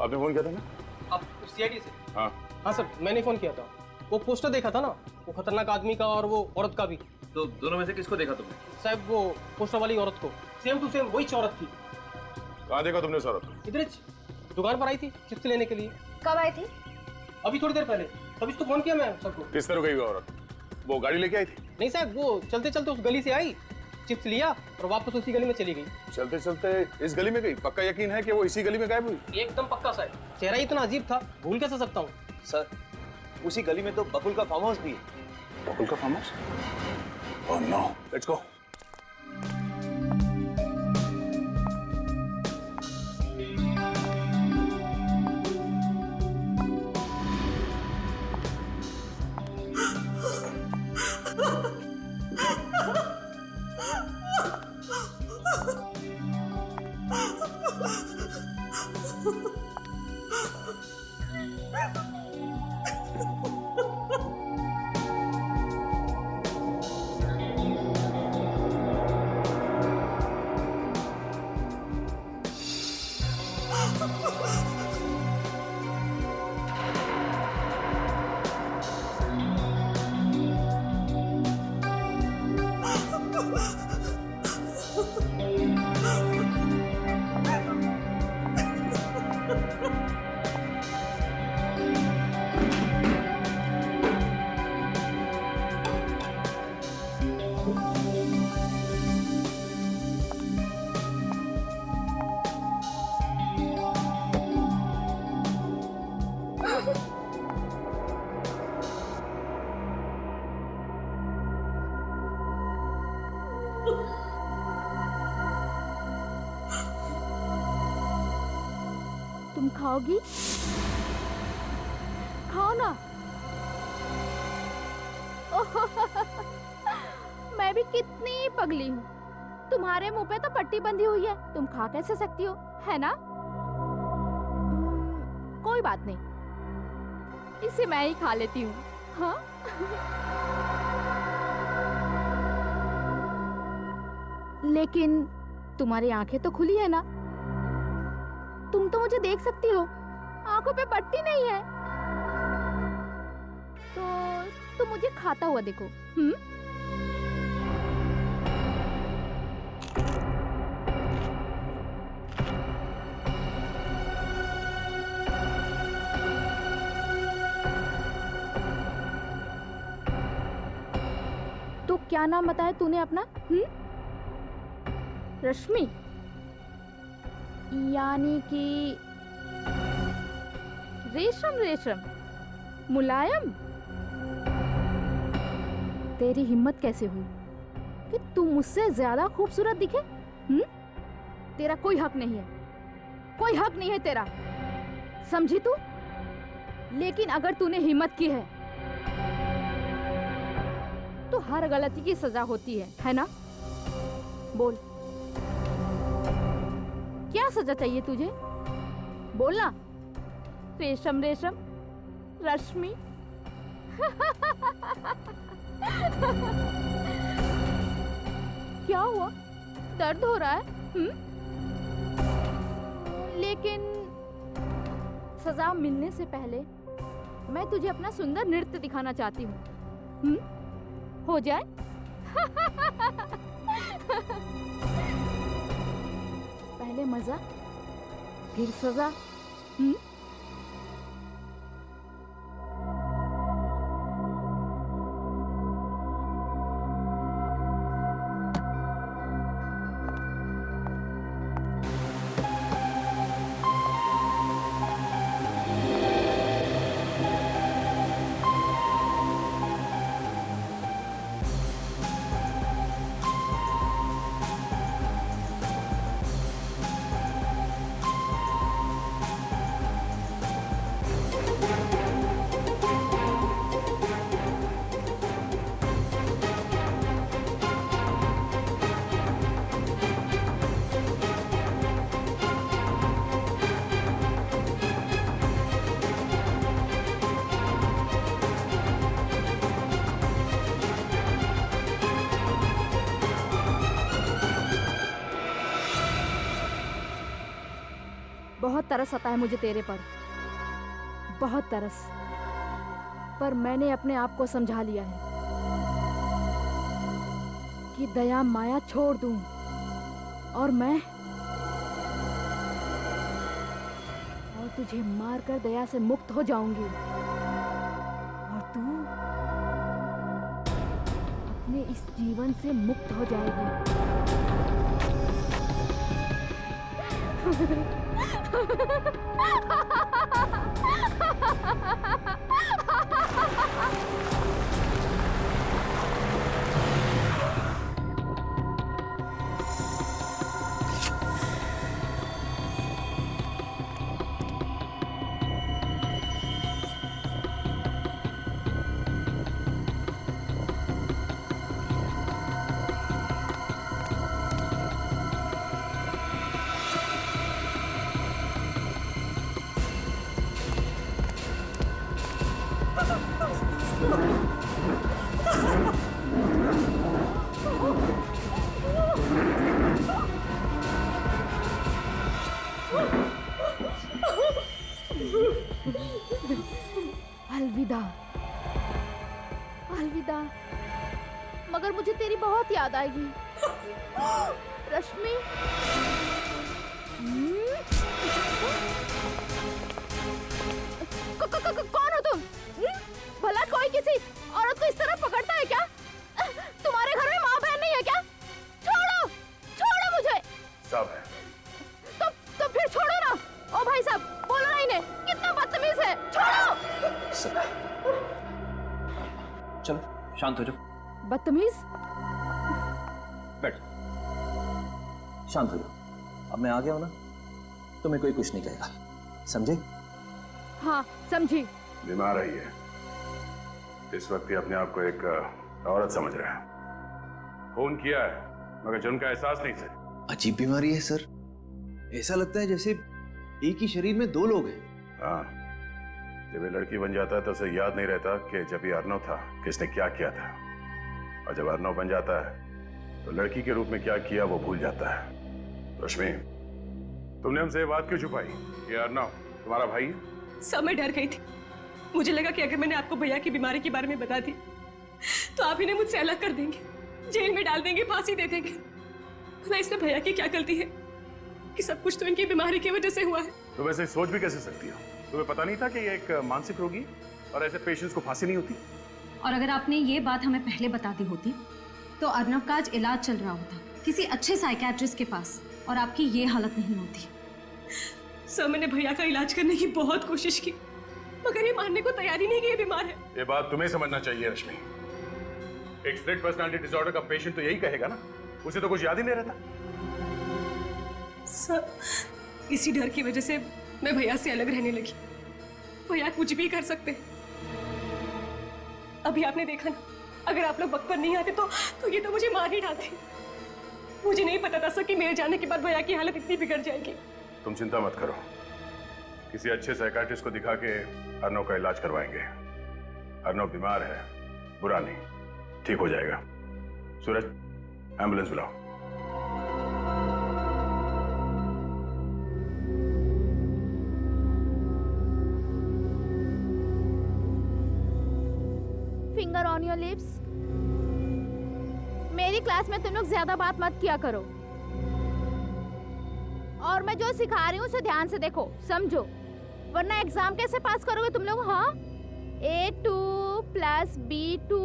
आपने फोन किया था ना? आप सीआईडी से? हाँ हाँ सर, मैंने फोन किया था। वो पोस्टर देखा था ना, वो खतरनाक आदमी का और वो औरत का भी। तो दोनों में से किसको देखा तुमने? साहब वो पोस्टर वाली औरत को, सेम टू सेम वही औरत थी। कहाँ देखा तुमने सौरभ? इधर दुकान पर आई थी चिप्स लेने के लिए। कब आई थी? अभी थोड़ी देर पहले, तभी तो फोन किया मैं सबको। किस तरह गई वो औरत? वो गाड़ी लेके आई थी? नहीं साहब, वो चलते चलते उस गली से आई, चिप्स लिया और वापस उसी गली में चली गई। चलते चलते इस गली में गई? पक्का यकीन है कि वो इसी गली में गायब हुई? एकदम पक्का साहब, चेहरा इतना अजीब था, भूल कैसे सकता हूँ। सर, उसी गली में तो बकुल का फार्म हाउस भी है। बकुल का farm house? Oh no, let's go. तुम खाओगी? खाओ ना। मैं भी कितनी पगली हूँ, तुम्हारे मुंह पे तो पट्टी बंधी हुई है, तुम खा कैसे सकती हो, है ना? कोई बात नहीं, इसे मैं ही खा लेती हूँ। हाँ? लेकिन तुम्हारी आंखें तो खुली है ना, तुम तो मुझे देख सकती हो, आंखों पे पट्टी नहीं है, तो तुम मुझे खाता हुआ देखो। तो क्या नाम बताया तूने अपना? रश्मि, यानी कि रेशम रेशम, मुलायम। तेरी हिम्मत कैसे हुई कि तू मुझसे ज्यादा खूबसूरत दिखे? तेरा कोई हक नहीं है, कोई हक नहीं है तेरा, समझी तू? लेकिन अगर तूने हिम्मत की है तो हर गलती की सजा होती है ना? बोल, क्या सजा चाहिए तुझे? बोलना। रेशम रेशम, रश्मि। क्या हुआ, दर्द हो रहा है? लेकिन सजा मिलने से पहले मैं तुझे अपना सुंदर नृत्य दिखाना चाहती हूँ। हो जाए? पहले मजा, फिर सजा। बहुत तरस आता है मुझे तेरे पर, बहुत तरस। पर मैंने अपने आप को समझा लिया है कि दया माया छोड़ दूं और तुझे मारकर दया से मुक्त हो जाऊंगी और तू अपने इस जीवन से मुक्त हो जाएगी। अलविदा, अलविदा। मगर मुझे तेरी बहुत याद आएगी रश्मि। कौन हो तुम? भला कोई किसी औरत को इस तरह पकड़ता है क्या? तुम्हारे घर में माँ बहन नहीं है क्या? छोड़ो, छोड़ो मुझे। सब है। तो फिर छोड़ो ना। ओ भाई साहब, बोलो ना इन्हें, कितना बदतमीज है। छोड़ो। चलो शांत हो जाओ। बदतमीज? बैठ, शांत हो जाओ। अब मैं आ गया हूं ना, तुम्हें कोई कुछ नहीं कहेगा, समझे? हाँ समझी। बीमार रही है, इस वक्त ही अपने आप को एक औरत समझ रहा है। फोन किया है मगर जुर्म का एहसास नहीं से। अजीब बीमारी है सर, ऐसा लगता है जैसे एक ही शरीर में दो लोग हैं। हाँ, जब ये लड़की बन जाता है तो उसे याद नहीं रहता कि जब ये अर्नव था किसने क्या किया था, और जब अर्नव बन जाता है तो लड़की के रूप में क्या किया वो भूल जाता है। रश्मि, तुमने हमसे ये बात क्यों छुपाई कि अर्नव तुम्हारा भाई है? सब मैं डर गई थी। मुझे लगा कि अगर मैंने आपको भैया की बीमारी के बारे में बता दी तो आप इन्हें मुझसे अलग कर देंगे, जेल में डाल देंगे, फांसी दे देंगे। भला इसमें भैया की क्या गलती है कि सब कुछ तो इनकी बीमारी की वजह से हुआ है। तो वैसे सोच भी कैसे सकती हो? तुम्हें पता नहीं था कि ये एक मानसिक रोगी और ऐसे पेशेंट्स को फांसी नहीं होती? और अगर आपने ये बात हमें पहले बता दी होती तो अर्नव का आज इलाज चल रहा होता किसी अच्छे साइकियाट्रिस्ट के पास, और आपकी ये हालत नहीं होती। सर, मैंने भैया का इलाज करने की बहुत कोशिश की मगर ये मानने को तैयार ही नहीं कि ये बीमार है। ये बात तुम्हें समझना चाहिए रश्मि। एक स्प्लिट पर्सनालिटी डिसऑर्डर का पेशेंट तो यही कहेगा ना, उसे तो कुछ याद ही नहीं रहता। सर, इसी डर की वजह से मैं भैया से अलग रहने लगी। भैया कुछ भी कर सकते हैं। अभी आपने देखा ना, अगर आप लोग वक्त पर नहीं आते तो ये तो मुझे मार ही डालते। मुझे नहीं पता था सर कि मेरे जाने के बाद भैया की हालत इतनी बिगड़ जाएगी। तुम चिंता मत करो, किसी अच्छे साइकियाट्रिस्ट को दिखा के अर्नव का इलाज करवाएंगे। अर्नव बीमार है, बुरा नहीं, ठीक हो जाएगा। सूरज, एम्बुलेंस बुलाओ। Finger on your lips. मेरी क्लास में तुम लोग ज्यादा बात मत किया करो, और मैं जो सिखा रही हूँ उसे ध्यान से देखो, समझो, वरना एग्जाम कैसे पास करोगे तुम लोग? हाँ, A2 + B2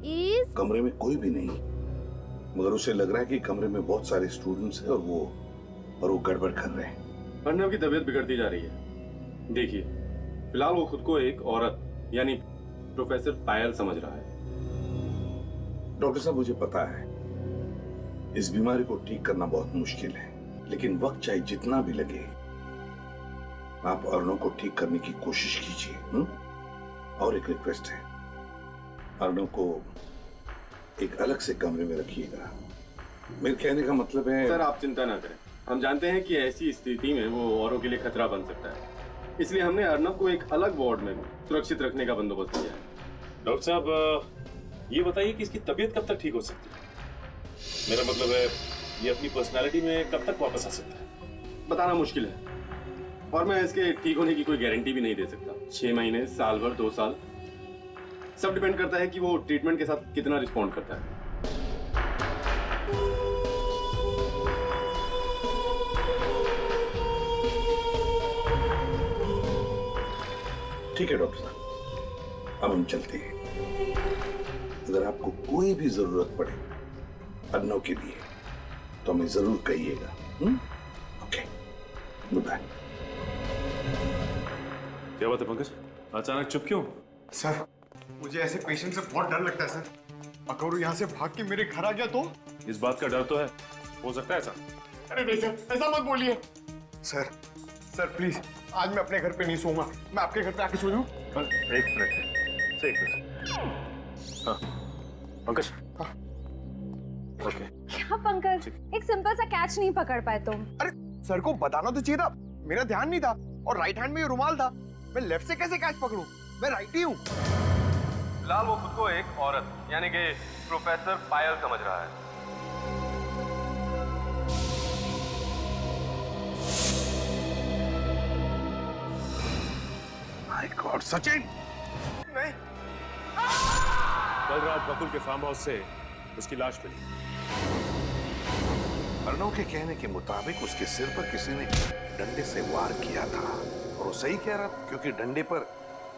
इज। कमरे में कोई भी नहीं, मगर उसे लग रहा है कि कमरे में बहुत सारे स्टूडेंट्स हैं और वो गड़बड़ कर रहे हैं। अर्नव की तबीयत बिगड़ती जा रही है। देखिए, फिलहाल वो खुद को एक औरत यानी प्रोफेसर पायल समझ रहा है। डॉक्टर साहब, मुझे पता है इस बीमारी को ठीक करना बहुत मुश्किल है, लेकिन वक्त चाहे जितना भी लगे आप अर्नव को ठीक करने की कोशिश कीजिए। और एक रिक्वेस्ट है, अर्नव को एक अलग से कमरे में रखिएगा। मेरे कहने का मतलब है। सर, आप चिंता ना करें, हम जानते हैं कि ऐसी स्थिति में वो औरों के लिए खतरा बन सकता है, इसलिए हमने अर्नव को एक अलग वार्ड में सुरक्षित रखने का बंदोबस्त किया है। डॉक्टर साहब, ये बताइए कि इसकी तबीयत कब तक ठीक हो सकती है? मेरा मतलब है, ये अपनी पर्सनालिटी में कब तक वापस आ सकता है? बताना मुश्किल है, और मैं इसके ठीक होने की कोई गारंटी भी नहीं दे सकता। 6 महीने, साल भर, 2 साल, सब डिपेंड करता है कि वो ट्रीटमेंट के साथ कितना रिस्पॉन्ड करता है। ठीक है डॉक्टर साहब, अब हम चलते हैं। अगर आपको कोई भी जरूरत पड़े अर्नव के लिए तो हमें जरूर कहिएगा। Okay, good bye. क्या बात है पंकज, अचानक चुप क्यों? सर, मुझे ऐसे पेशेंट से बहुत डर लगता है सर। अगर वो यहाँ से भाग के मेरे घर आ गया तो? इस बात का डर तो है, हो सकता है ऐसा। अरे नहीं सर, ऐसा मत बोलिए। सर प्लीज, आज मैं अपने घर पे नहीं सोऊंगा। मैं आपके घर पे आके सो जाऊं? एक मिनट। हाँ पंकज। हाँ। ओके। क्या पंकज, एक सिंपल सा कैच नहीं पकड़ पाए तुम? अरे सर को बताना तो चाहिए था, मेरा ध्यान नहीं था। और राइट हैंड में ये रुमाल था, मैं लेफ्ट से कैसे कैच पकड़ूं? मैं राइट ही हूँ। फिलहाल वो खुद को एक औरत यानी कि प्रोफेसर पायल समझ रहा है। My God Sachin! नहीं, कल रात बकुल के फार्म हाउस से उसकी लाश मिली। अर्नव के कहने के मुताबिक उसके सिर पर किसी ने डंडे से वार किया था, और वो सही कह रहा था, क्योंकि डंडे पर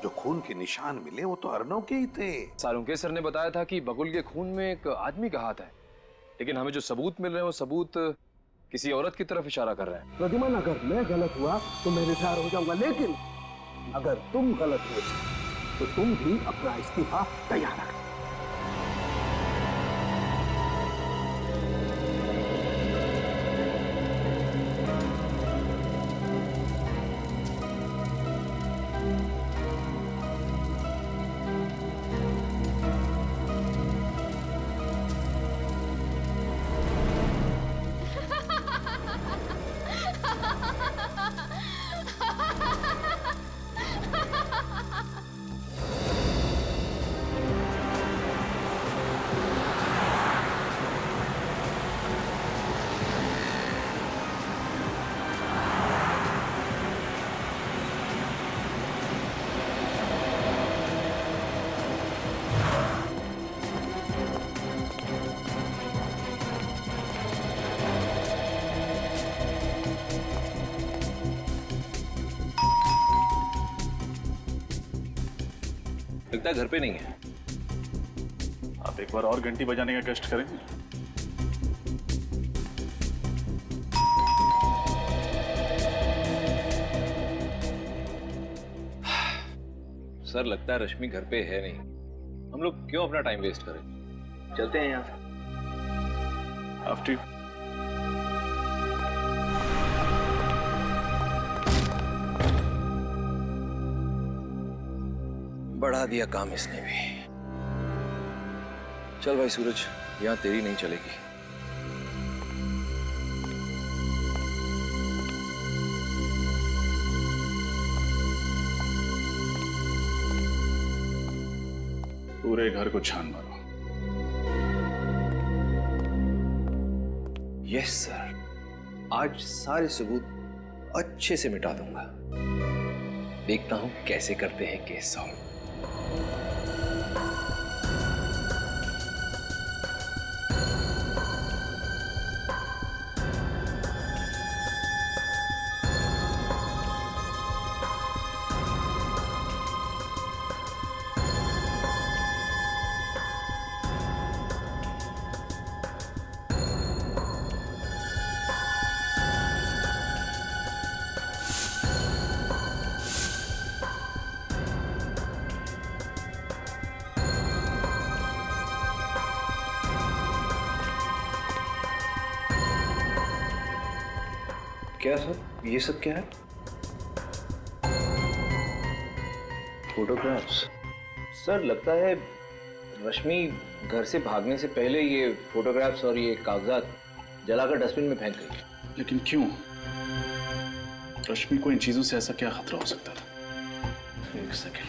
जो खून के निशान मिले वो तो अर्नव के ही थे। सालुंके सर ने बताया था कि बकुल के खून में एक आदमी का हाथ है, लेकिन हमें जो सबूत मिल रहे हैं वो सबूत किसी औरत की तरफ इशारा कर रहे हैं। प्रद्युमन, अगर मैं गलत हुआ तो मैं रिटायर हो जाऊंगा, लेकिन अगर तुम गलत हुए तो तुम भी अपना इस्तीफा तैयार रखना। लगता है घर पे नहीं है। आप एक बार और घंटी बजाने का कष्ट करेंगे? सर लगता है रश्मि घर पे है नहीं। हम लोग क्यों अपना टाइम वेस्ट करें, चलते हैं यहाँ से। आफ्टर बढ़ा दिया काम इसने भी। चल भाई सूरज, यहाँ तेरी नहीं चलेगी। पूरे घर को छान मारो। यस सर, आज सारे सबूत अच्छे से मिटा दूंगा। देखता हूं कैसे करते हैं केस सॉल्व। क्या सर, ये सब क्या है? फोटोग्राफ्स। सर लगता है रश्मि घर से भागने से पहले ये फोटोग्राफ्स और ये कागजात जलाकर डस्टबिन में फेंक गई। लेकिन क्यों? रश्मि को इन चीजों से ऐसा क्या खतरा हो सकता था? एक सेकेंड,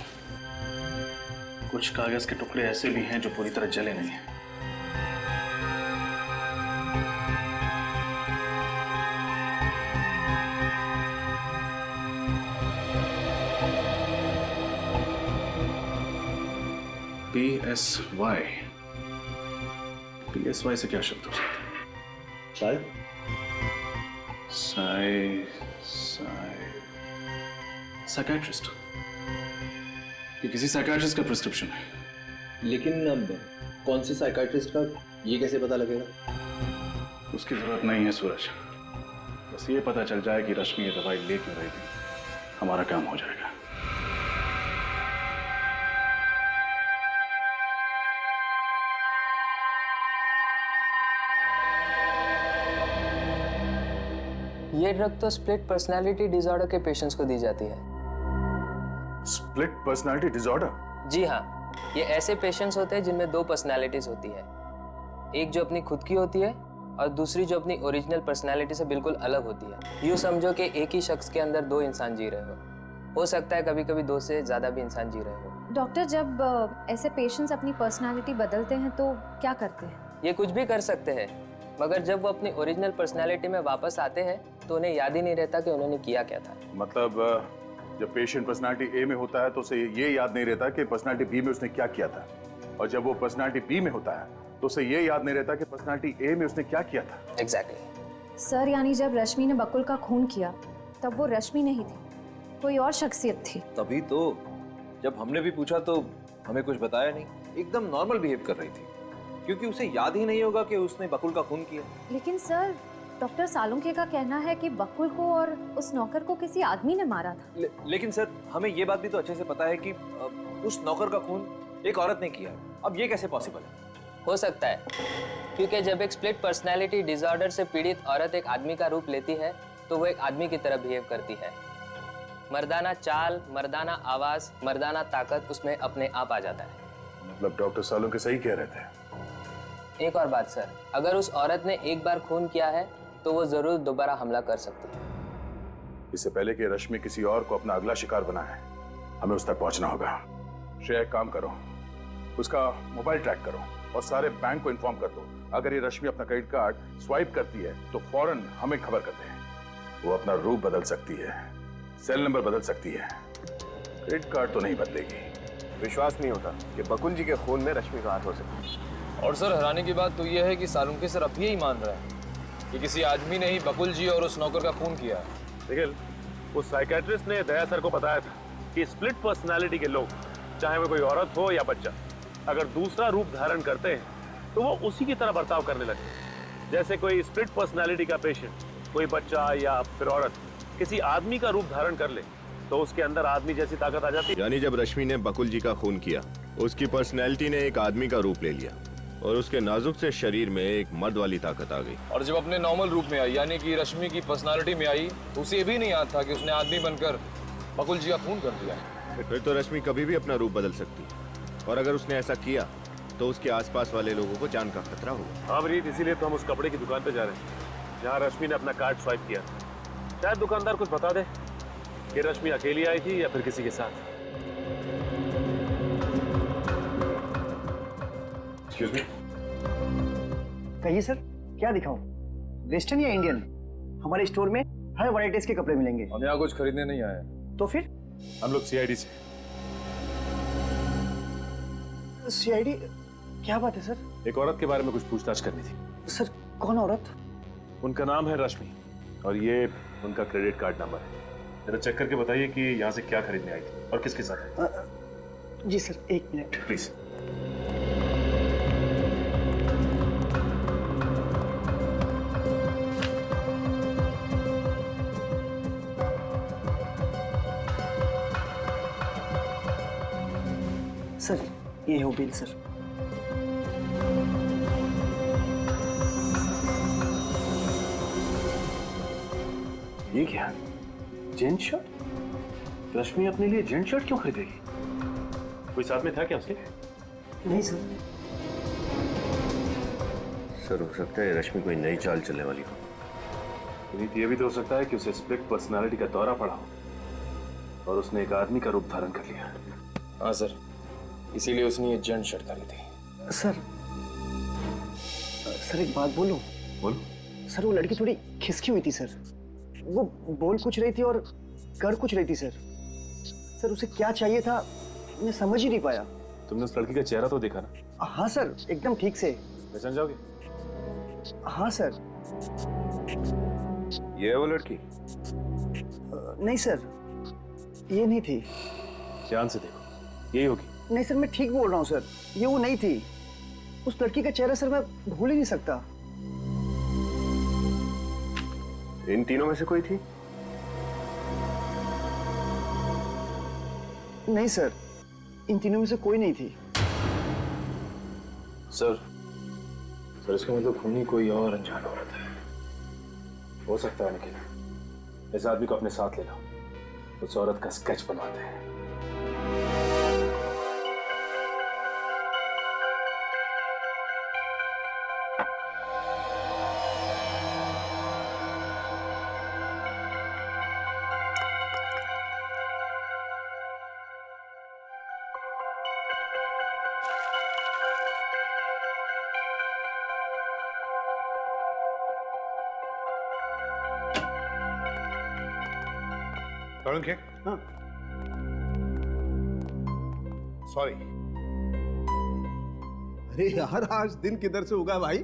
कुछ कागज के टुकड़े ऐसे भी हैं जो पूरी तरह जले नहीं हैं। PSY। PSY से क्या शब्द हो सकता है? शायद साइकेट्रिस्ट। ये किसी साइकेट्रिस्ट का प्रिस्क्रिप्शन है। लेकिन अब कौन से साइकाइट्रिस्ट का ये कैसे पता लगेगा? उसकी जरूरत नहीं है सूरज, बस ये पता चल जाए कि रश्मि ये दवाई ले क्यों रही थी, हमारा काम हो जाएगा। ये ड्रग तो स्प्लिट पर्सनालिटी डिसऑर्डर के पेशेंट्स को दी जाती है। Split personality disorder? जी हाँ, ये ऐसे पेशेंट्स होते हैं जिनमें दो पर्सनालिटीज होती है, एक जो अपनी खुद की होती है और दूसरी जो अपनी ओरिजिनल पर्सनालिटी से बिल्कुल अलग होती है। यूँ समझो कि एक ही शख्स के अंदर दो इंसान जी रहे हो सकता है कभी कभी दो से ज़्यादा भी इंसान जी रहे हो। डॉक्टर, जब ऐसे पेशेंट्स अपनी पर्सनालिटी बदलते हैं तो क्या करते हैं? ये कुछ भी कर सकते हैं, मगर जब वो अपनी ओरिजिनल पर्सनालिटी में वापस आते हैं तो उन्हें याद ही नहीं रहता कि उन्होंने किया क्या था। मतलब जब पेशेंट पर्सनालिटी ए में होता है तो उसे ये याद नहीं रहता कि पर्सनालिटी बी में उसने क्या किया था, और जब वो पर्सनालिटी बी में होता है तो उसे ये याद नहीं रहता कि पर्सनालिटी ए में उसने क्या किया था। एग्जैक्टली। सर, यानी जब रश्मि ने बकुल का खून किया तब वो रश्मि नहीं थी, कोई और शख्सियत थी। तभी तो जब हमने भी पूछा तो हमें कुछ बताया नहीं, एकदम नॉर्मल बिहेव कर रही थी, क्योंकि उसे याद ही नहीं होगा कि उसने बकुल का खून किया। लेकिन सर, डॉक्टर सालुंखे का कहना है कि बकुल को और उस नौकर को किसी आदमी ने मारा था। लेकिन सर, हमें ये बात भी तो अच्छे से पता है कि उस नौकर का खून एक औरत ने किया। अब ये कैसे पॉसिबल है? हो सकता है क्योंकि जब एक स्प्लिट पर्सनैलिटी डिसऑर्डर से पीड़ित औरत एक आदमी का रूप लेती है तो वो एक आदमी की तरह बिहेव करती है। मर्दाना चाल, मर्दाना आवाज, मर्दाना ताकत उसमें अपने आप आ जाता है। मतलब डॉक्टर सालुंखे सही कह रहे थे। एक और बात सर, अगर उस औरत ने एक बार खून किया है तो वो जरूर दोबारा हमला कर सकती है। इससे पहले कि रश्मि किसी और को अपना अगला शिकार बनाए, हमें उस तक पहुंचना होगा। श्रेया, एक काम करो, उसका मोबाइल ट्रैक करो और सारे बैंक को इन्फॉर्म कर दो। अगर ये रश्मि अपना क्रेडिट कार्ड स्वाइप करती है तो फौरन हमें खबर कर दे। वो अपना रूप बदल सकती है, सेल नंबर बदल सकती है, क्रेडिट कार्ड तो नहीं बदलेगी। विश्वास नहीं होता कि बकुल जी के खून में रश्मि का हाथ हो सकता। और सर, हैरानी की बात तो यह है कि सालुंखे सर अब भी यही मान रहे हैं कि किसी आदमी ने ही बकुल जी और उस नौकर का खून किया है। निखिल, उस साइकेट्रिस्ट ने दया सर को बताया था कि स्प्लिट पर्सनालिटी के लोग, चाहे वो कोई औरत हो या बच्चा, अगर दूसरा रूप धारण करते हैं तो वो उसी की तरह बर्ताव करने लगते हैं। जैसे कोई स्प्लिट पर्सनालिटी का पेशेंट, कोई बच्चा या फिर औरत किसी आदमी का रूप धारण कर ले तो उसके अंदर आदमी जैसी ताकत आ जाती है। यानी जब रश्मि ने बकुल जी का खून किया, उसकी पर्सनैलिटी ने एक आदमी का रूप ले लिया और उसके नाजुक से शरीर में एक मर्द वाली ताकत आ गई। और जब अपने नॉर्मल रूप में आई, यानी कि रश्मि की पर्सनालिटी में आई, तो उसे भी नहीं याद था कि उसने आदमी बनकर बकुल जी का खून कर दिया। फिर तो रश्मि कभी भी अपना रूप बदल सकती है, और अगर उसने ऐसा किया तो उसके आसपास वाले लोगों को जान का खतरा होगा। हाँ रीत, इसीलिए तो हम उस कपड़े की दुकान पे जा रहे हैं जहाँ रश्मि ने अपना कार्ड स्वाइप किया। शायद दुकानदार कुछ बता दे कि रश्मि अकेली आई थी या फिर किसी के साथ। एक्सक्यूज मी, कहिए सर, क्या दिखाऊं? वेस्टर्न या इंडियन? हमारे स्टोर में हर वैरायटीज के कपड़े मिलेंगे। हम यहाँ कुछ खरीदने नहीं आए। तो फिर? हम लोग सीआईडी से। सीआईडी? क्या बात है सर? एक औरत के बारे में कुछ पूछताछ करनी थी। सर, कौन औरत? उनका नाम है रश्मि और ये उनका क्रेडिट कार्ड नंबर है। जरा चेक करके बताइए कि यहाँ से क्या खरीदने आई थी और किसके साथ है। जी सर, एक मिनट प्लीज। सर, ये हो बिल सर। ये क्या? Gent shirt? रश्मि अपने लिए जेंट शर्ट क्यों खरीदेगी? कोई साथ में था क्या उसके? नहीं सर। सर, हो सकता है रश्मि कोई नई चाल चलने वाली हो। ये भी तो हो सकता है कि उसे स्प्लिट पर्सनालिटी का दौरा पड़ा हो और उसने एक आदमी का रूप धारण कर लिया। हाँ सर, इसीलिए उसने ये जेंट शर्ट खरीदी। सर, एक बात बोलूं? बोलो। सर, वो लड़की थोड़ी खिसकी हुई थी सर। वो बोल कुछ रही थी और कर कुछ रही थी सर। सर, उसे क्या चाहिए था मैं समझ ही नहीं पाया। तुमने उस लड़की का चेहरा तो देखा ना? हाँ सर, एकदम ठीक से। पहचान जाओगे? हाँ सर। ये है वो लड़की? नहीं सर, ये नहीं थी। ध्यान से देखो, यही होगी। नहीं सर, मैं ठीक बोल रहा हूँ सर, ये वो नहीं थी। उस लड़की का चेहरा सर मैं भूल ही नहीं सकता। इन तीनों में से कोई थी? नहीं सर, इन तीनों में से कोई नहीं थी। सर इसका मतलब खूनी कोई और अनजान औरत है। हो सकता है निखिल, इस आदमी को अपने साथ ले लो, उस औरत का स्केच बनवाते हैं। हाँ। सॉरी। अरे यार, आज दिन किधर से उगा भाई?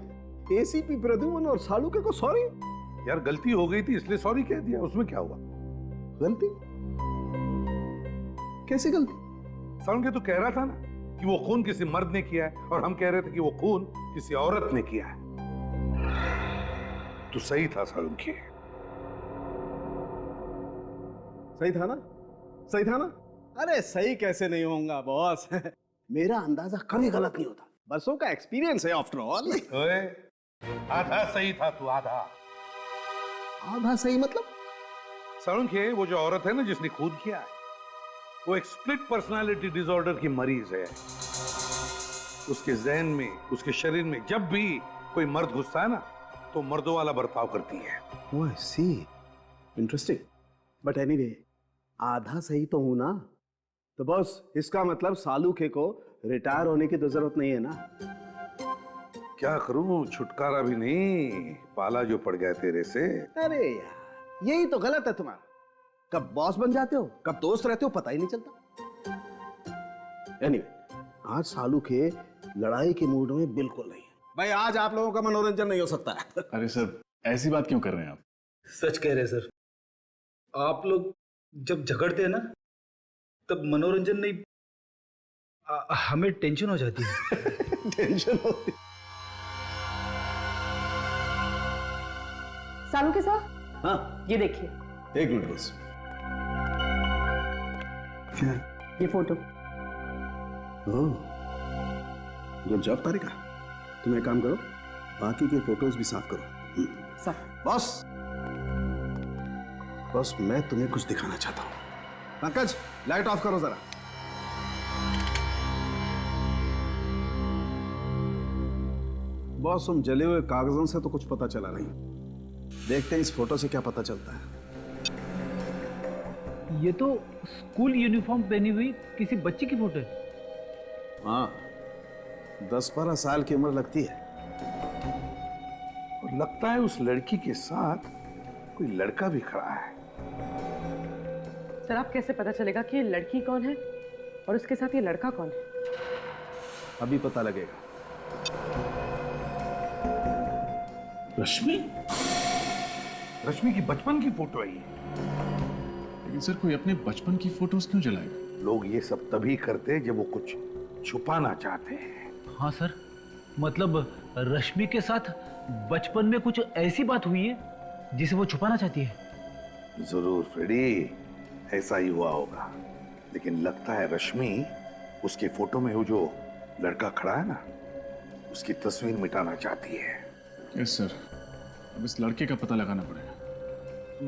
एसीपी प्रद्युमन और सालुके को सॉरी? यार गलती हो गई थी इसलिए सॉरी कह दिया, उसमें क्या हुआ? गलती? कैसी गलती? सालुके तो कह रहा था ना कि वो खून किसी मर्द ने किया है, और हम कह रहे थे कि वो खून किसी औरत ने किया है। तो सही था सालुके। सही था ना? सही था ना? अरे सही कैसे नहीं होगा बॉस? मेरा अंदाजा कभी गलत नहीं होता, बरसों का एक्सपीरियंस है आफ्टर ऑल। आधा सही था तू, आधा। आधा सही मतलब? सालुके, वो जो औरत है ना जिसने खून किया है, वो एक स्प्लिट पर्सनालिटी डिसऑर्डर की मरीज है। उसके जहन में, उसके शरीर में जब भी कोई मर्द घुसता है ना, तो मर्दों वाला बर्ताव करती है। ओह आई सी, इंटरेस्टिंग। बट एनीवे, आधा सही तो हूं ना? तो बॉस, इसका मतलब सालुके को रिटायर होने की तो जरूरत नहीं है ना? क्या करूं, छुटकारा भी नहीं, पाला जो पड़ गया तेरे से। अरे यार, यही तो गलत है तुम्हारा। कब बॉस बन जाते हो, कब दोस्त रहते हो, पता ही नहीं चलता। एनीवे, आज सालुके लड़ाई के मूड में बिल्कुल नहीं है। भाई, आज आप लोगों का मनोरंजन नहीं हो सकता है। अरे सर, ऐसी बात क्यों कर रहे हैं आप? सच कह रहे हैं सर, आप लोग जब झगड़ते हैं ना, तब मनोरंजन नहीं, हमें टेंशन हो जाती है। टेंशन होती। सालुके साहब, हाँ, ये देखिए। एक मिनट बस। क्या? ये फोटो। गुड जॉब तारिका। तुम एक काम करो, बाकी के फोटोज भी साफ करो। सर। बस मैं तुम्हें कुछ दिखाना चाहता हूं। पंकज, लाइट ऑफ करो जरा। बॉस, तुम जले हुए कागजों से तो कुछ पता चला नहीं। देखते हैं इस फोटो से क्या पता चलता है। ये तो स्कूल यूनिफॉर्म पहनी हुई किसी बच्ची की फोटो है। हाँ, 10-12 साल की उम्र लगती है। और लगता है उस लड़की के साथ कोई लड़का भी खड़ा है। सर, आप कैसे पता चलेगा कि ये लड़की कौन है और उसके साथ ये लड़का कौन है? अभी पता लगेगा। रश्मि? रश्मि की बचपन की फोटो है ये। लेकिन सर, कोई अपने बचपन की फोटोज क्यों जलाएगा? लोग ये सब तभी करते जब वो कुछ छुपाना चाहते हैं। हाँ सर, मतलब रश्मि के साथ बचपन में कुछ ऐसी बात हुई है जिसे वो छुपाना चाहती है। जरूर फ्रेडी, ऐसा ही हुआ होगा। लेकिन लगता है रश्मि उसके फोटो में वो जो लड़का खड़ा है ना, उसकी तस्वीर मिटाना चाहती है। यस सर, अब इस लड़के का पता लगाना पड़ेगा।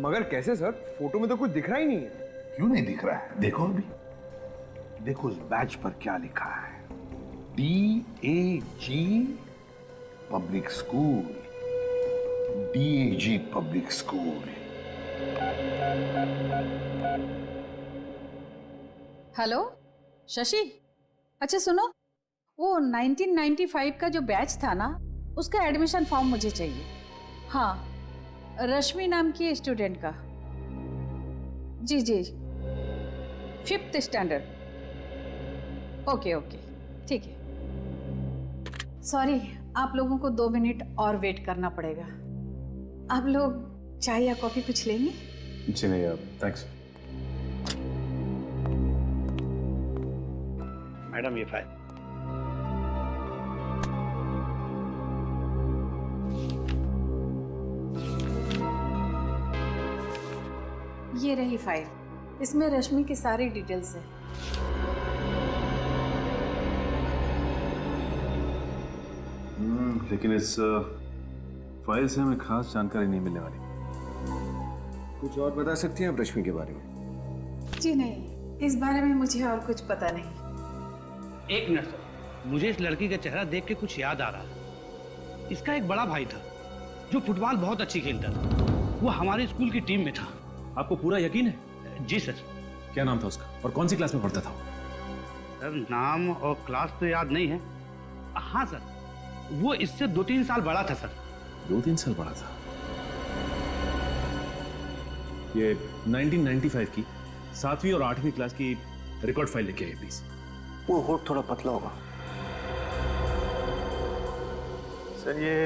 मगर कैसे सर? फोटो में तो कुछ दिख रहा ही नहीं है। क्यों नहीं दिख रहा है? देखो अभी, देखो उस बैच पर क्या लिखा है। DAG public school, DAG public school. Hello Shashi, अच्छा सुनो, वो 1995 का जो बैच था ना, उसका एडमिशन फॉर्म मुझे चाहिए। हाँ, रश्मि नाम की स्टूडेंट का। जी जी, 5th स्टैंडर्ड। ओके ओके, ठीक है। सॉरी, आप लोगों को 2 मिनट और वेट करना पड़ेगा। आप लोग चाय या कॉफी कुछ लेंगे? जी नहीं अब थैंक्स। मैडम ये फाइल। ये रही फाइल, इसमें रश्मि की सारी डिटेल्स है। लेकिन इस फाइल से हमें खास जानकारी नहीं मिलने वाली। कुछ और बता सकती हैं आप रश्मि के बारे में? जी नहीं, इस बारे में मुझे और कुछ पता नहीं। एक मिनट सर, मुझे इस लड़की का चेहरा देख के कुछ याद आ रहा है। इसका एक बड़ा भाई था जो फुटबॉल बहुत अच्छी खेलता था। वो हमारे स्कूल की टीम में था। आपको पूरा यकीन है? जी सर। क्या नाम था उसका और कौन सी क्लास में पढ़ता था? सर नाम और क्लास तो याद नहीं है। हाँ सर, वो इससे 2-3 साल बड़ा था सर। 2-3 साल बड़ा था। ये 1995 की 7वीं और 8वीं क्लास की रिकॉर्ड फाइल लेके आइए प्लीज। वो होठ थोड़ा पतला होगा। सर ये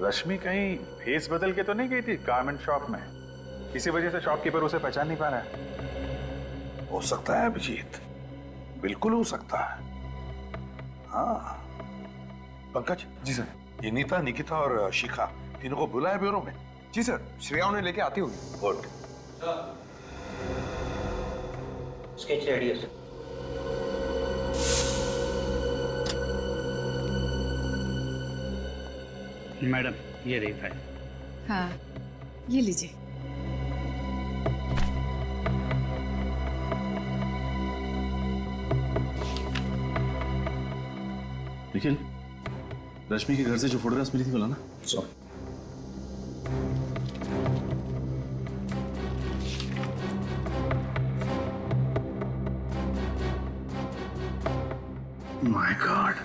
रश्मि कहीं फेस बदल के तो नहीं गई थी गारमेंट शॉप में? किसी वजह से शॉपकीपर उसे पहचान नहीं पा रहा है। हो सकता है अभिजीत, बिल्कुल हो सकता है। हाँ पंकज। जी सर। ये नीता, निकिता और शिखा तीनों को बुलाया ब्यूरो में? जी सर, श्रेया उन्हें लेके आती होगी। गुड। स्केच रेडी है सर। मैडम ये रही फाइल। हाँ, ये लीजिए। निखिल, रश्मि के घर से जो फोटोग्राफ्स मिली थी बोला ना? सॉरी। माय गॉड,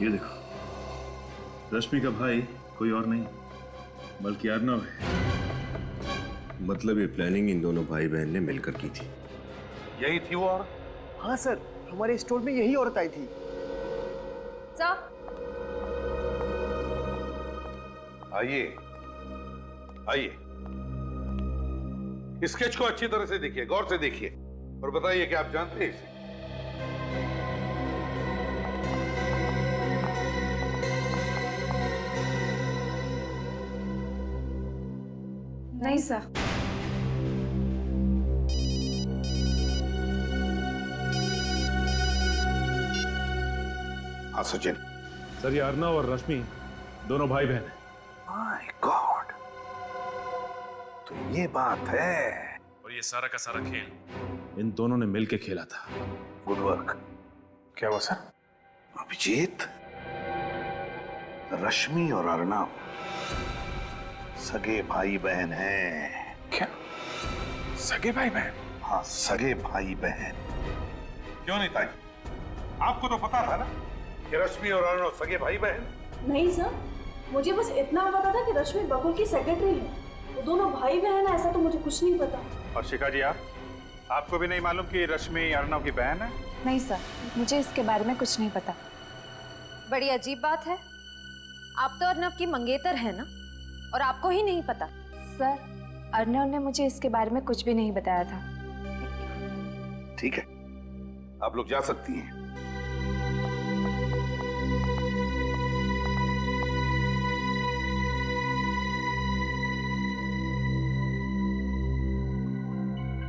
ये देखो, रश्मि का भाई कोई और नहीं बल्कि अर्नव है। मतलब ये प्लानिंग इन दोनों भाई बहन ने मिलकर की थी। यही थी वो औरत? हाँ सर, हमारे स्टोर में यही औरत आई थी। आइए आइए, स्केच को अच्छी तरह से देखिए, गौर से देखिए और बताइए कि आप जानते हैं इसे? नहीं सर। हाँ सचिन। सर ये अर्नव और रश्मि दोनों भाई बहन हैं। माय गॉड, तो ये बात है। और ये सारा का सारा खेल इन दोनों ने मिलकर खेला था। Good work. क्या हुआ सर? अभिजीत, रश्मि और अर्नव सगे भाई बहन हैं। क्या सगे भाई बहन? हाँ, सगे भाई बहन। क्यों नहीं ताई, आपको तो पता था ना कि रश्मि और अर्नव सगे भाई बहन? नहीं सर, मुझे बस इतना पता था कि रश्मि बकुल की सेक्रेटरी है। वो दोनों भाई बहन है ऐसा तो मुझे कुछ नहीं पता। और शिखा जी, आपको भी नहीं मालूम कि रश्मि अर्नव की बहन है? नहीं सर, मुझे इसके बारे में कुछ नहीं पता। बड़ी अजीब बात है, आप तो अर्नव की मंगेतर है ना, और आपको ही नहीं पता? सर, अर्नव ने मुझे इसके बारे में कुछ भी नहीं बताया था। ठीक है, आप लोग जा सकती हैं।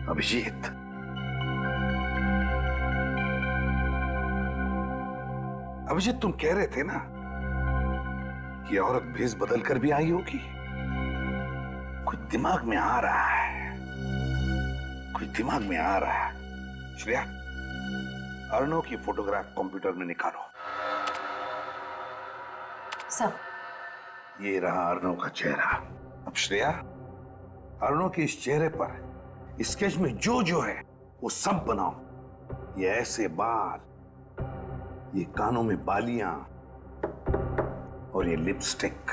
अभिजीत, अभिजीत तुम कह रहे थे ना कि औरत भेष बदल कर भी आई होगी। कुछ दिमाग में आ रहा है, कुछ दिमाग में आ रहा है। श्रेया, अर्नव की फोटोग्राफ कंप्यूटर में निकालो। सर, ये रहा अर्नव का चेहरा। अब श्रेया, अर्नव के इस चेहरे पर स्केच में जो जो है वो सब बनाओ। ये ऐसे बाल, ये कानों में बालियां और ये लिपस्टिक।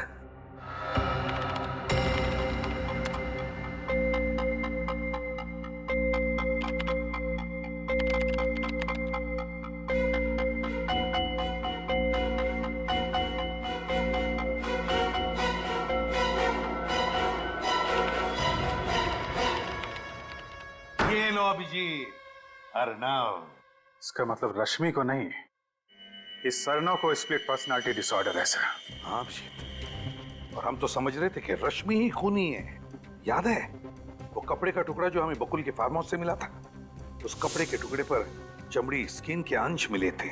अभिजीत, अर्नव। इसका मतलब रश्मि को नहीं, इस अर्नव को स्प्लिट पर्सनालिटी डिसऑर्डर है सर। हाँ अभिजीत, और हम तो समझ रहे थे कि रश्मि ही खूनी है। याद है वो कपड़े का टुकड़ा जो हमें बकुल के फार्म हाउस से मिला था? उस कपड़े के टुकड़े पर चमड़ी, स्किन के अंश मिले थे।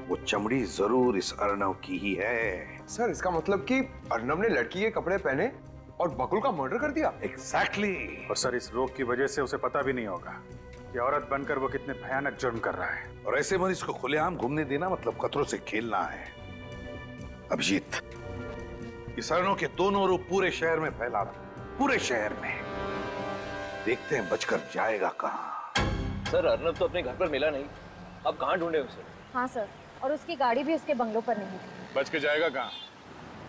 वो चमड़ी जरूर इस अर्नव की ही है। सर इसका मतलब कि अर्नव ने लड़की के कपड़े पहने और बकुल का मर्डर कर दिया? एग्जैक्टली। और सर इस रोग की वजह से उसे पता भी नहीं होगा कि औरत बनकर वो कितने भयानक जुर्म कर रहा है। और ऐसे मरीज को खुलेआम घूमने देना मतलब खतरों से खेलना है। अभिजीत, इस अर्नव के दोनों रूप पूरे शहर में फैला, पूरे शहर में। देखते हैं बचकर जाएगा कहाँ। सर अर्नव तो अपने घर पर मिला नहीं, अब कहाँ ढूंढे उसे? हाँ सर, और उसकी गाड़ी भी उसके बंगलों पर नहीं थी। बच के जाएगा कहाँ?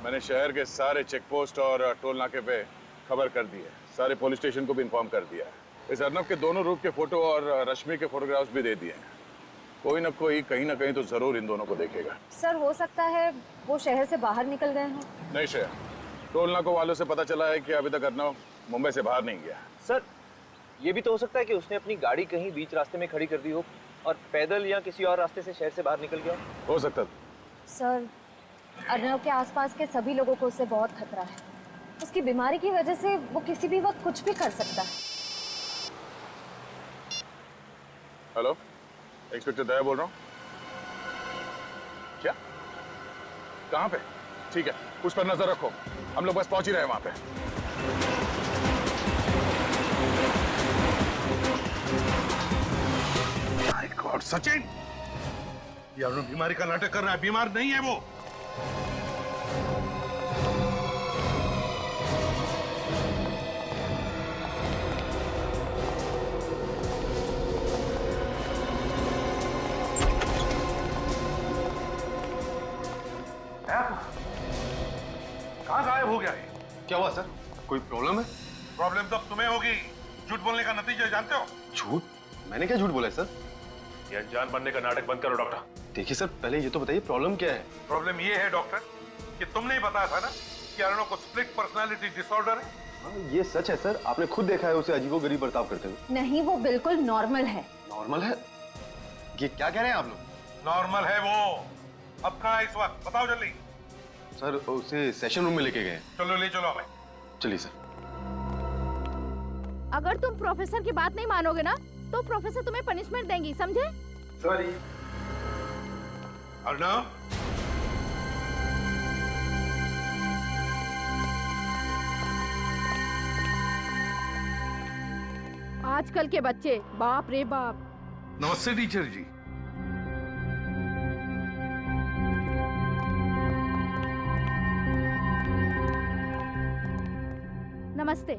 मैंने शहर के सारे चेक पोस्ट और टोल नाके पे खबर कर दी है, सारे पुलिस स्टेशन को भी इन्फॉर्म कर दिया है। इस अर्नव के दोनों रूप के फोटो और रश्मि के फोटोग्राफ्स भी दे दिए हैं। कोई ना कोई कहीं ना कहीं तो जरूर इन दोनों को देखेगा। सर हो सकता है वो शहर से बाहर निकल गए हों। नहीं श्रेया, टोल नाकों वालों से पता चला है कि अभी तक अर्नव मुंबई से बाहर नहीं गया। सर ये भी तो हो सकता है कि उसने अपनी गाड़ी कहीं बीच रास्ते में खड़ी कर दी हो और पैदल या किसी और रास्ते से शहर से बाहर निकल गया हो सकता। सर अर्नव के आसपास के सभी लोगों को उससे बहुत खतरा है। उसकी बीमारी की वजह से वो किसी भी वक्त कुछ भी कर सकता है। हेलो, इंस्पेक्टर दया बोल रहा हूँ। क्या? कहाँ पे? ठीक है, उस पर नजर रखो, हम लोग बस पहुंच ही रहे हैं वहां पे। और सचिन, ये अर्नव बीमारी का नाटक कर रहा है, बीमार नहीं है वो। कहाँ गायब हो गया है? क्या हुआ सर, कोई प्रॉब्लम है? प्रॉब्लम तो अब तुम्हें होगी। झूठ बोलने का नतीजा जानते हो? झूठ? मैंने क्या झूठ बोला है सर? ये अनजान बनने का नाटक बंद करो डॉक्टर। देखिए सर, पहले ये तो बताइए प्रॉब्लम क्या है? प्रॉब्लम ये है डॉक्टर कि तुमने ही बताया था ना कि अर्नव को स्प्लिट पर्सनालिटी डिसऑर्डर है। हाँ, ये सच है सर, आपने खुद देखा है उसे अजीबोगरीब बर्ताव करते हुए। नहीं, वो बिल्कुल नॉर्मल है। नॉर्मल है? ये क्या कह रहे हैं आप लोग? नॉर्मल है वो। अब कहाँ है इस वक्त, बताओ जल्दी। सर उसे सेशन रूम में लेके गए। चलो ले चलो हमें। चलिए सर। अगर तुम प्रोफेसर की बात नहीं मानोगे ना तो प्रोफेसर तुम्हें पनिशमेंट देंगी, समझे? सॉरी। अर्नव, आजकल के बच्चे, बाप रे बाप। नमस्ते टीचर जी। नमस्ते,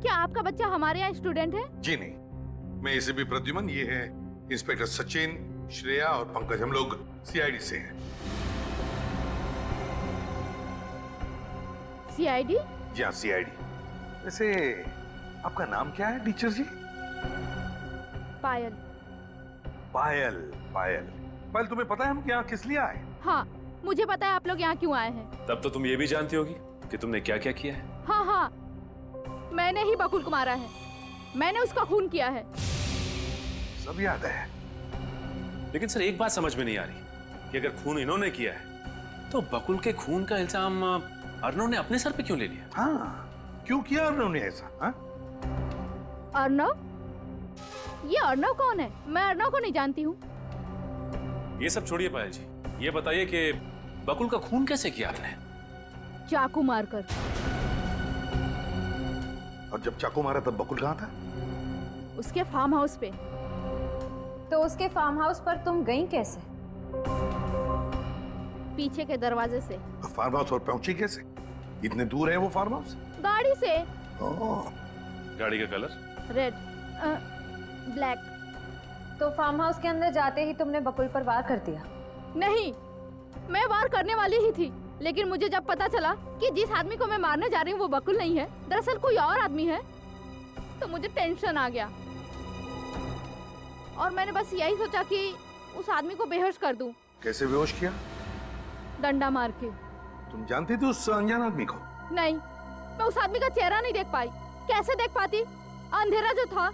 क्या आपका बच्चा हमारे यहाँ स्टूडेंट है? जी नहीं, मैं एसीपी प्रद्युमन, ये है इंस्पेक्टर सचिन, श्रेया और पंकज। हम लोग सीआईडी से हैं। सीआईडी? जी हाँ, सीआईडी। वैसे आपका नाम क्या है टीचर जी? पायल। पायल। पायल, पायल तुम्हें पता है हम यहाँ किस लिए आए? हाँ, मुझे पता है आप लोग यहाँ क्यों आए हैं। तब तो तुम ये भी जानती होगी कि तुमने क्या क्या किया है। हाँ हाँ, मैंने ही बकुल को मारा है, मैंने उसका खून किया है। सब याद है। लेकिन सर एक बात समझ में नहीं आ रही कि अगर खून इन्होंने किया है तो बकुल के खून का इल्जाम अर्नव ने अपने सर पे क्यों ले लिया? हाँ, क्यों किया अर्नव ने ऐसा? हाँ? अर्नव? ये अर्नव कौन है? मैं अर्नव को नहीं जानती हूँ। ये सब छोड़िए पायल जी, ये बताइए कि बकुल का खून कैसे किया आपने? चाकू मारकर। और जब चाकू मारा तब बकुल कहाँ था? उसके फार्म हाउस पे। तो उसके फार्म हाउस पर तुम गई कैसे? पीछे के दरवाजे से। फार्म हाउस पर पहुंची कैसे? इतने दूर है वो फार्म हाउस? गाड़ी से। गाड़ी का कलर? Red, black. तो फार्म हाउस के अंदर जाते ही तुमने बकुल पर वार कर दिया? नहीं, मैं वार करने वाली ही थी, लेकिन मुझे जब पता चला कि जिस आदमी को मैं मारने जा रही हूँ वो बकुल नहीं है, दरअसल कोई और आदमी है, तो मुझे टेंशन आ गया और मैंने बस यही सोचा कि उस आदमी को बेहोश कर दूं। कैसे बेहोश किया? डंडा मार के। तुम जानती थी उस अनजान आदमी को? नहीं, मैं उस आदमी का चेहरा नहीं देख पाई। कैसे देख पाती? अंधेरा जो था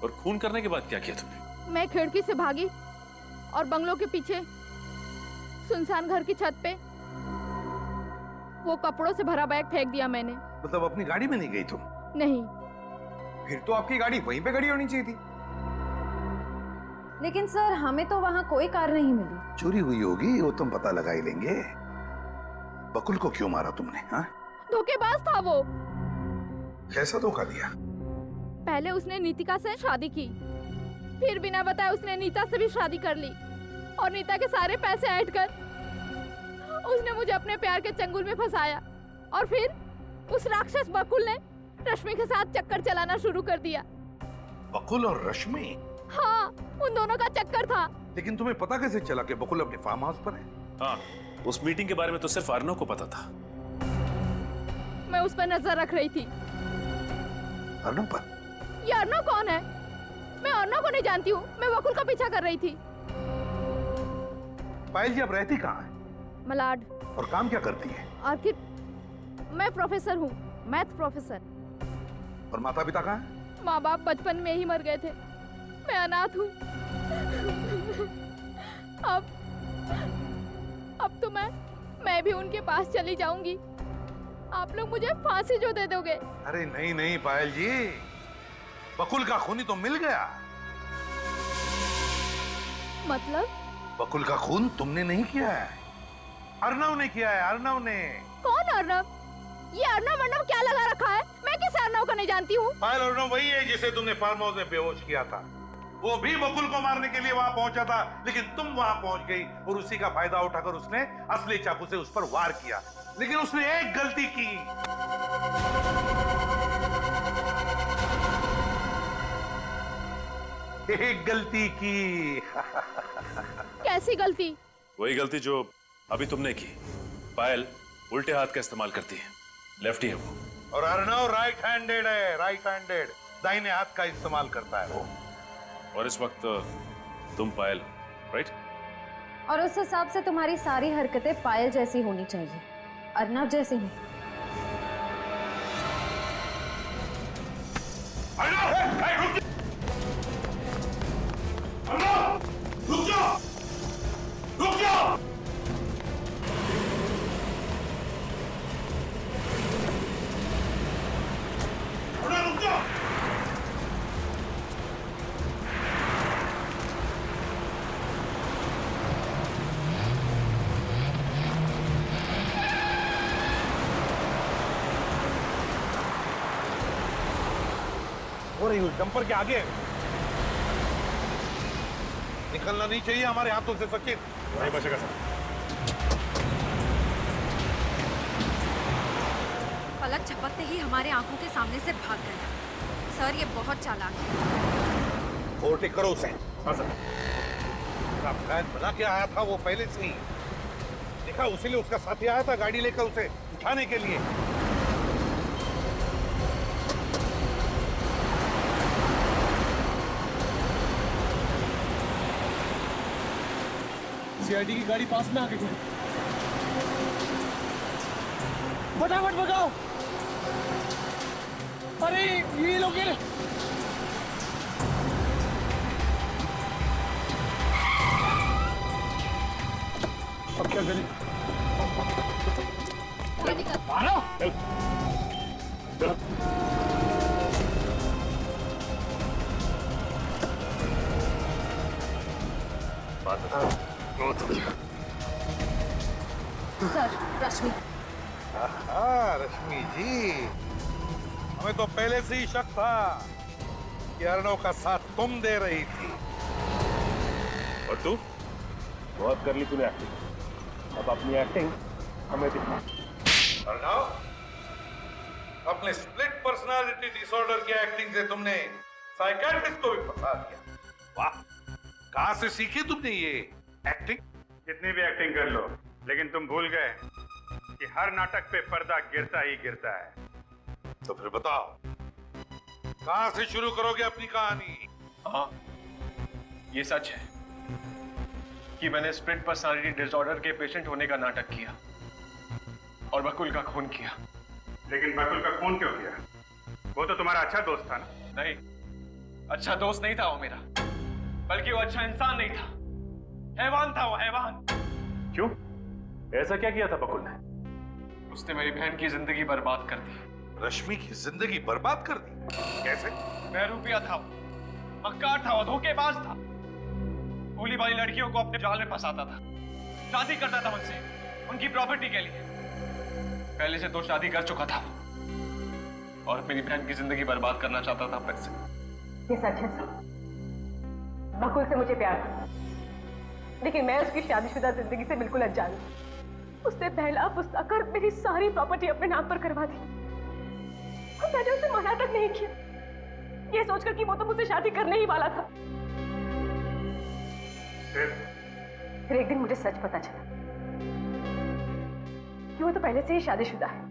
और खून करने के बाद क्या किया तुमने? मैं खिड़की से भागी और बंगलों के पीछे सुनसान घर की छत पे वो कपड़ों से भरा बैग फेंक दिया मैंने। मतलब अपनी गाड़ी में नहीं गई तुम? नहीं। फिर तो आपकी गाड़ी वहीं पे खड़ी होनी चाहिए थी। लेकिन सर हमें तो वहाँ कोई कार नहीं मिली। चोरी हुई होगी, वो तुम पता लगा ही लेंगे। बकुल को क्यों मारा तुमने? हाँ, धोखेबाज था वो। कैसा धोखा दिया? पहले उसने नीतिका से शादी की, फिर बिना बताए उसने नीता से भी शादी कर ली और नीता के सारे पैसे ऐड कर उसने मुझे अपने प्यार के चंगुल में फंसाया। और फिर उस राक्षस बकुल ने रश्मि के साथ चक्कर चलाना शुरू कर दिया। बकुल और रश्मि? हाँ, उन दोनों का चक्कर था। लेकिन तुम्हें पता कैसे चला कि बकुल अपने फार्म हाउस पर है? हाँ, उस मीटिंग के बारे में तो सिर्फ अर्नव को पता था। मैं उस पर नजर रख रही थी। अर्नव पर? ये अर्नव कौन है? मैं अर्नव को नहीं जानती हूँ। मैं बकुल का पीछा कर रही थी। पायल जी अब रहती कहाँ है? मलाड। और काम क्या करती है? आखिर मैं प्रोफेसर हूँ, मैथ प्रोफेसर। और माता पिता कहाँ है? माँ बाप बचपन में ही मर गए थे। मैं अनाथ हूँ। अब तो मैं भी उनके पास चली जाऊंगी। आप लोग मुझे फांसी जो दे दोगे। अरे नहीं नहीं पायल जी, बकुल का खूनी तो मिल गया। मतलब? बकुल का खून तुमने नहीं किया है, अर्नव ने किया है। अर्नव ने। कौन अर्नव? ये अर्नव क्या लगा रखा है? मैं किस अर्नव को नहीं जानती हूँ। पायल, अर्नव वही है जिसे तुमने फार्म हाउस में बेहोश किया था। वो भी बकुल को मारने के लिए वहां पहुंचा था, लेकिन तुम वहां पहुंच गई और उसी का फायदा उठाकर उसने असली चाकू से उस पर वार किया। लेकिन उसने एक गलती की। एक गलती की। कैसी गलती? वही गलती जो अभी तुमने की। पायल उल्टे हाथ का इस्तेमाल करती है, लेफ्टी है वो। और अर्नव राइट हैंडेड है, राइट हैंडेड, दाहिने हाथ का इस्तेमाल करता है वो। और इस वक्त तुम पायल, राइट? और उस हिसाब से तुम्हारी सारी हरकतें पायल जैसी होनी चाहिए, अर्नव जैसी नहीं। रुक जाओ, रुक जाओ। रुक जाओ। हो रही हूँ डंपर के आगे। निकलना नहीं चाहिए हमारे हाथों से सचिन। नहीं बचेगा सर। पलक झपकते ही हमारे आंखों के सामने से भाग गया। सर ये बहुत चालाक है। ओवरटेक करो उसे। हाँ सर। प्लान बना के आया था वो पहले से ही। देखा, उसी लिए उसका साथी आया था गाड़ी लेकर उसे उठाने के लिए। सीआईडी की गाड़ी पास में आ गई है। फटाफट भगाओ। अरे ये लोग हैं। अब क्या करें? मारो। सर, रश्मि। रश्मि जी, हमें तो पहले से ही शक था कि अर्नव का साथ तुम दे रही थी। और तू? बहुत कर ली तूने एक्टिंग, अब अपनी एक्टिंग हमें दिखा। अर्नव, अपने स्प्लिट पर्सनालिटी डिसऑर्डर की एक्टिंग से तुमने साइकियाट्रिस्ट को भी फंसा दिया। वाह, कहां से सीखी तुमने ये एक्टिंग? कितनी भी एक्टिंग कर लो, लेकिन तुम भूल गए कि हर नाटक पे पर्दा गिरता ही गिरता है। तो फिर बताओ, कहां से शुरू करोगे अपनी कहानी? हाँ, ये सच है कि मैंने स्प्लिट पर्सनालिटी डिसऑर्डर के पेशेंट होने का नाटक किया और बकुल का खून किया। लेकिन बकुल का खून क्यों किया? वो तो तुम्हारा अच्छा दोस्त था ना? नहीं, अच्छा दोस्त नहीं था वो मेरा, बल्कि वो अच्छा इंसान नहीं था, हैवान था वो, हैवान। क्यों? ऐसा क्या किया था बकुल ने? उसने मेरी बहन की जिंदगी बर्बाद कर दी। रश्मि की जिंदगी बर्बाद कर दी? कैसे? बहरूपिया था वो, मक्कार था वो, धोखेबाज था, भोली भाली लड़कियों को अपने जाल में फंसाता था, शादी करता था मुझसे उनकी प्रॉपर्टी के लिए। पहले से 2 शादी कर चुका था और मेरी बहन की जिंदगी बर्बाद करना चाहता था फिर से। ये सच है सर, बकुल से मुझे प्यार था, लेकिन मैं उसकी शादीशुदा जिंदगी से बिल्कुल अनजान हूं। उसने पहला फुसला कर मेरी सारी प्रॉपर्टी अपने नाम पर करवा दी और मैंने उसे मना तक नहीं किया, ये सोचकर कि वो तो मुझसे शादी करने ही वाला था। फिर एक दिन मुझे सच पता चला कि वो तो पहले से ही शादीशुदा है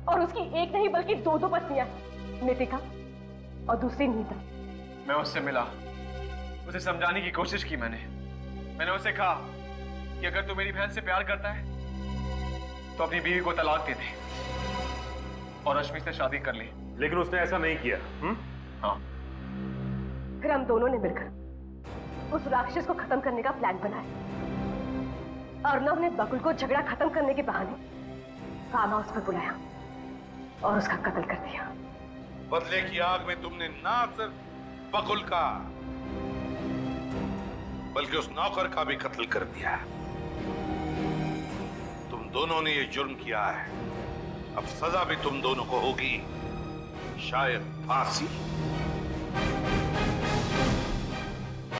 और उसकी एक नहीं बल्कि 2 पत्नियां, नितिका और दूसरी नीता। मैं उससे मिला, उसे समझाने की कोशिश की मैंने उसे कहा कि अगर तू मेरी बहन से प्यार करता है तो अपनी बीवी को तलाक दे दे और रश्मि से शादी कर ले। लेकिन उसने ऐसा नहीं किया। हाँ। फिर हम दोनों ने मिलकर उस राक्षस को खत्म करने का प्लान बनाया। अर्नव ने बकुल को झगड़ा खत्म करने के बहाने फार्म हाउस पर बुलाया और उसका कत्ल कर दिया। बदले की आग में तुमने ना सिर्फ बकुल का बल्कि उस नौकर का भी कत्ल कर दिया। तुम दोनों ने ये जुर्म किया है, अब सजा भी तुम दोनों को होगी, शायद फांसी।